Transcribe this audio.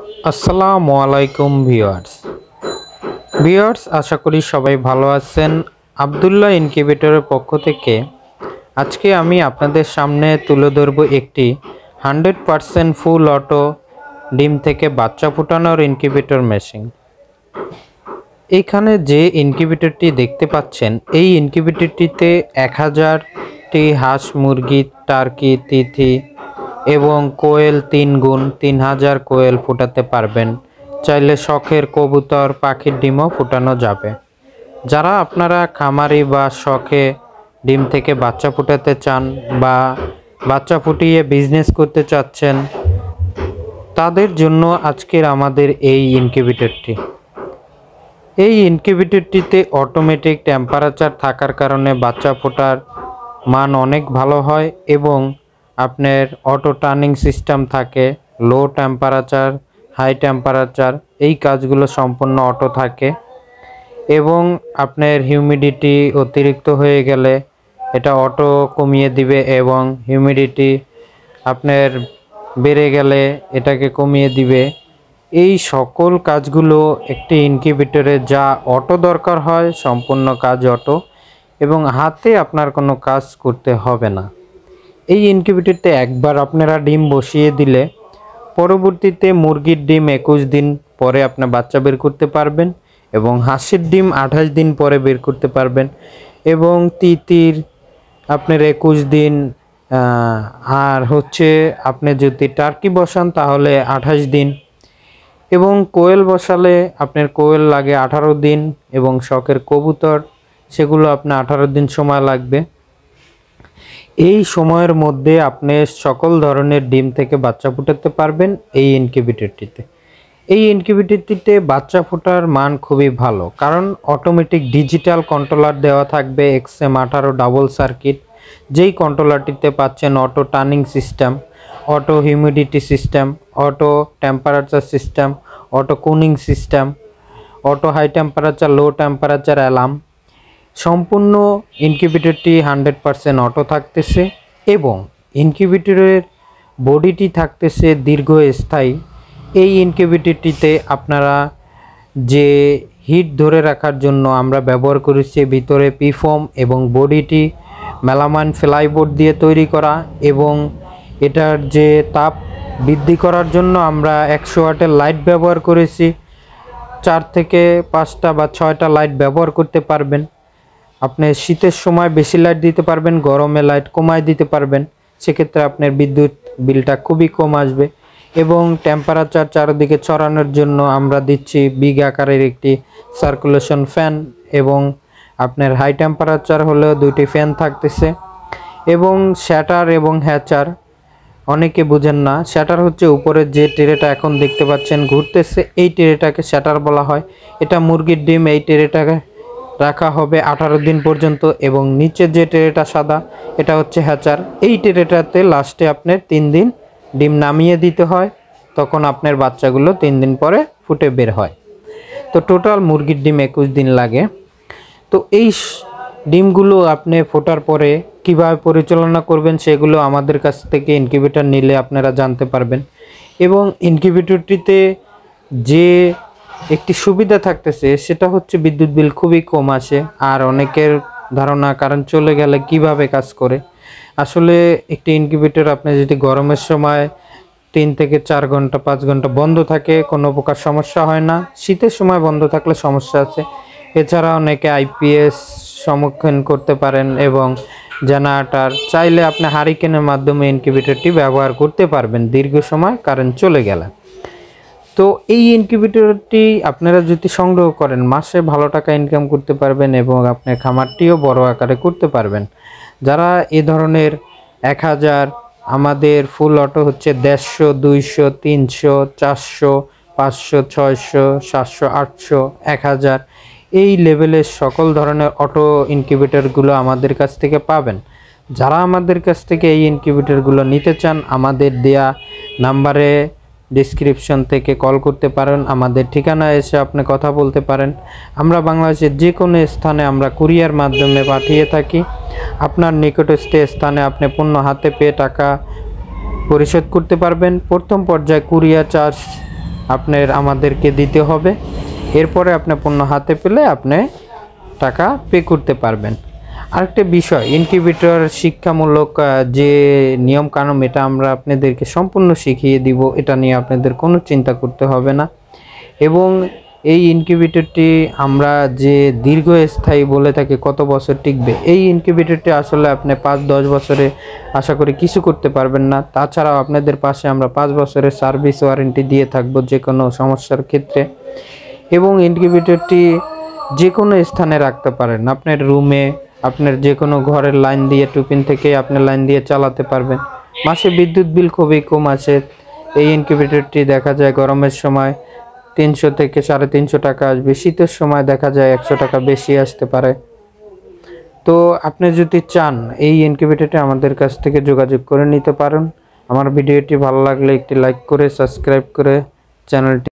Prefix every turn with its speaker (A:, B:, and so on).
A: আসসালামু আলাইকুম ভিউয়ার্স আশা করি সবাই ভালো আছেন। আব্দুল্লাহ ইনকিউবেটরের পক্ষ থেকে আজকে আমি আপনাদের সামনে তুলে ধরব একটি 100% ফুল অটো ডিম থেকে বাচ্চা ফোটানোর ইনকিউবেটর মেশিন। এখানে যে ইনকিউবেটরটি দেখতে পাচ্ছেন, এই ইনকিউবেটরটিতে 1000টি হাঁস, মুরগি, টার্কি, তিথি এবং কোয়েল 3000 কোয়েল ফোটাতে পারবেন। চাইলে শখের কবুতর, পাখির ডিমও ফোটানো যাবে। যারা আপনারা খামারি বা শখে ডিম থেকে বাচ্চা ফোটাতে চান বা বাচ্চা ফুটিয়ে বিজনেস করতে চাচ্ছেন, তাদের জন্য আজকের আমাদের এই ইনকিউবেটরটি। এই ইনকিউবেটরটিতে অটোমেটিক টেম্পারেচার থাকার কারণে বাচ্চা ফোটার মান অনেক ভালো হয় এবং আপনার অটো টার্নিং সিস্টেম থাকে, লো টেম্পারেচার, হাই টেম্পারেচার, এই কাজগুলো সম্পূর্ণ অটো থাকে এবং আপনার হিউমিডিটি অতিরিক্ত হয়ে গেলে এটা অটো কমিয়ে দিবে এবং হিউমিডিটি আপনার বেড়ে গেলে এটাকে কমিয়ে দিবে। এই সকল কাজগুলো একটি ইনকিউবেটরে যা অটো দরকার হয়, সম্পূর্ণ কাজ অটো এবং হাতে আপনার কোনো কাজ করতে হবে না। এই ইনকিউবেটরতে একবার আপনারা ডিম বসিয়ে দিলে পরবর্তীতে মুরগির ডিম 21 দিন পরে আপনার বাচ্চা বের করতে পারবেন এবং হাঁসের ডিম 28 দিন পরে বের করতে পারবেন এবং তিতির আপনার 21 দিন, আর আপনি যদি টার্কি বসান তাহলে 28 দিন এবং কোয়েল বসালে আপনার কোয়েল লাগে 18 দিন এবং শখের কবুতর সেগুলো আপনার 18 দিন সময় লাগবে। এই সময়ের মধ্যে আপনি সকল ধরনের ডিম থেকে বাচ্চা ফোটাতে পারবেন এই ইনকিউবেটরটিতে। এই ইনকিউবেটরটিতে বাচ্চা ফোটার মান খুবই ভালো, কারণ অটোমেটিক ডিজিটাল কন্ট্রোলার দেওয়া থাকবে XM18 ডাবল সার্কিট। যেই কন্ট্রোলারটিতে পাচ্ছেন auto turning system, auto humidity system, auto temperature system, auto cooling system, auto high temperature, low temperature alarm. সম্পূর্ণ ইনকিউবেটরটি 100% অটো থাকতেছে এবং ইনকিউবেটরের বডিটি থাকতেছে দীর্ঘস্থায়ী। এই ইনকিউবেটরটিতে আপনারা যে হিট ধরে রাখার জন্য আমরা ব্যবহার করেছি ভিতরে পিফোম এবং বডিটি মেলামাইন ফ্লাইবোর্ড দিয়ে তৈরি করা এবং এটার যে তাপ বৃদ্ধি করার জন্য আমরা 100 ওয়াটের লাইট ব্যবহার করেছি। 4 থেকে 5টা বা 6টা লাইট ব্যবহার করতে পারবেন। আপনি শীতের সময় বেশি লাইট দিতে পারবেন, গরমে লাইট কমায় দিতে পারবেন, সেক্ষেত্রে আপনার বিদ্যুৎ বিলটা খুবই কম আসবে এবং টেম্পারেচার চারিদিকে ছড়ানোর জন্য আমরা দিচ্ছি বিগ আকারের একটি সার্কুলেশন ফ্যান এবং আপনার হাই টেম্পারেচার হলেও 2টি ফ্যান থাকতেছে এবং শ্যাটার এবং হ্যাচার অনেকে বুঝেন না। শ্যাটার হচ্ছে উপরের যে ট্রেটা এখন দেখতে পাচ্ছেন ঘুরতেছে, এই ট্রেটাকে শ্যাটার বলা হয়। এটা মুরগির ডিম এই ট্রেটাকে রাখা হবে 18 দিন পর্যন্ত এবং নিচে যে ট্রেটা সাদা এটা হচ্ছে হ্যাচার। এই ট্রেটাতে লাস্টে আপনার 3 দিন ডিম নামিয়ে দিতে হয়, তখন আপনার বাচ্চাগুলো 3 দিন পরে ফুটে বের হয়। তো টোটাল মুরগির ডিম 21 দিন লাগে। তো এই ডিমগুলো আপনি ফোটার পরে কিভাবে পরিচালনা করবেন সেগুলো আমাদের কাছ থেকে ইনকিউবেটর নিলে আপনারা জানতে পারবেন এবং ইনকিউবেটরটিতে যে একটি সুবিধা থাকতেছে সেটা হচ্ছে বিদ্যুৎ বিল খুবই কম আসে। আর অনেকের ধারণা কারেন্ট চলে গেলে কিভাবে কাজ করে, আসলে একটি ইনকিউবেটর আপনি যদি গরমের সময় 3 থেকে 4 ঘন্টা 5 ঘন্টা বন্ধ থাকে কোনো প্রকার সমস্যা হয় না, শীতের সময় বন্ধ থাকলে সমস্যা আছে। এছাড়া অনেকে আইপিএস সম্মুখীন করতে পারেন এবং জেনারেটর চাইলে আপনি হারিকেনের মাধ্যমে ইনকিউবেটরটি ব্যবহার করতে পারবেন দীর্ঘ সময় কারেন্ট চলে গেলে। তো এই ইনকিউবেটরটি আপনারা যদি সংগ্রহ করেন মাসে ভালো টাকা ইনকাম করতে পারবেন এবং আপনার খামারটিও বড় আকারে করতে পারবেন। যারা এ ধরনের 1000, আমাদের ফুল অটো হচ্ছে 150, 200, 300, 400, 500, 600, 700, 800, 1000 এই লেভেলের সকল ধরনের অটো ইনকিউবেটরগুলো আমাদের কাছ থেকে পাবেন। যারা আমাদের কাছ থেকে এই ইনকিউবেটরগুলো নিতে চান আমাদের দেয়া নাম্বারে ডিসক্রিপশন থেকে কল করতে পারেন, আমাদের ঠিকানায় এসে আপনি কথা বলতে পারেন। আমরা বাংলাদেশের যে কোনো স্থানে আমরা কুরিয়ার মাধ্যমে পাঠিয়ে থাকি। আপনার নিকটস্থ স্থানে আপনি পণ্য হাতে পেয়ে টাকা পরিশোধ করতে পারবেন। প্রথম পর্যায়ে কুরিয়ার চার্জ আপনার আমাদেরকে দিতে হবে। এরপরে আপনার পণ্য হাতে পেলে আপনি টাকা পে করতে পারবেন। আরেকটা বিষয়, ইনকিউবেটর শিক্ষামূলক যে নিয়ম কানুন, এটা আমরা আপনাদেরকে সম্পূর্ণ শিখিয়ে দিব, এটা নিয়ে আপনাদের কোনো চিন্তা করতে হবে না। এবং এই ইনকিউবেটরটি আমরা যে দীর্ঘস্থায়ী বলে থাকি, কত বছর টিকবে, এই ইনকিউবেটরটি আসলে আপনি 5-10 বছরে আশা করি কিছু করতে পারবেন না। তাছাড়াও আপনাদের পাশে আমরা 5 বছরের সার্ভিস ওয়ারেন্টি দিয়ে থাকবো যে কোনো সমস্যার ক্ষেত্রে। এবং ইনকিউবেটরটি যে কোনো স্থানে রাখতে পারেন, আপনার রুমে, আপনার যে কোনো ঘরের লাইন দিয়ে, টুপিন থেকে আপনি লাইন দিয়ে চালাতে পারবেন। মাসে বিদ্যুৎ বিল খুবই কম আসে। এই ইনকিউবেটরটি দেখা যায় গরমের সময় 300 থেকে 350 টাকা আসবে, শীতের সময় দেখা যায় 100 টাকা বেশি আসতে পারে। তো আপনি যদি চান এই ইনকিউবেটরটি আমাদের কাছ থেকে যোগাযোগ করে নিতে পারেন। আমার ভিডিওটি ভালো লাগলে একটি লাইক করে সাবস্ক্রাইব করে চ্যানেলটি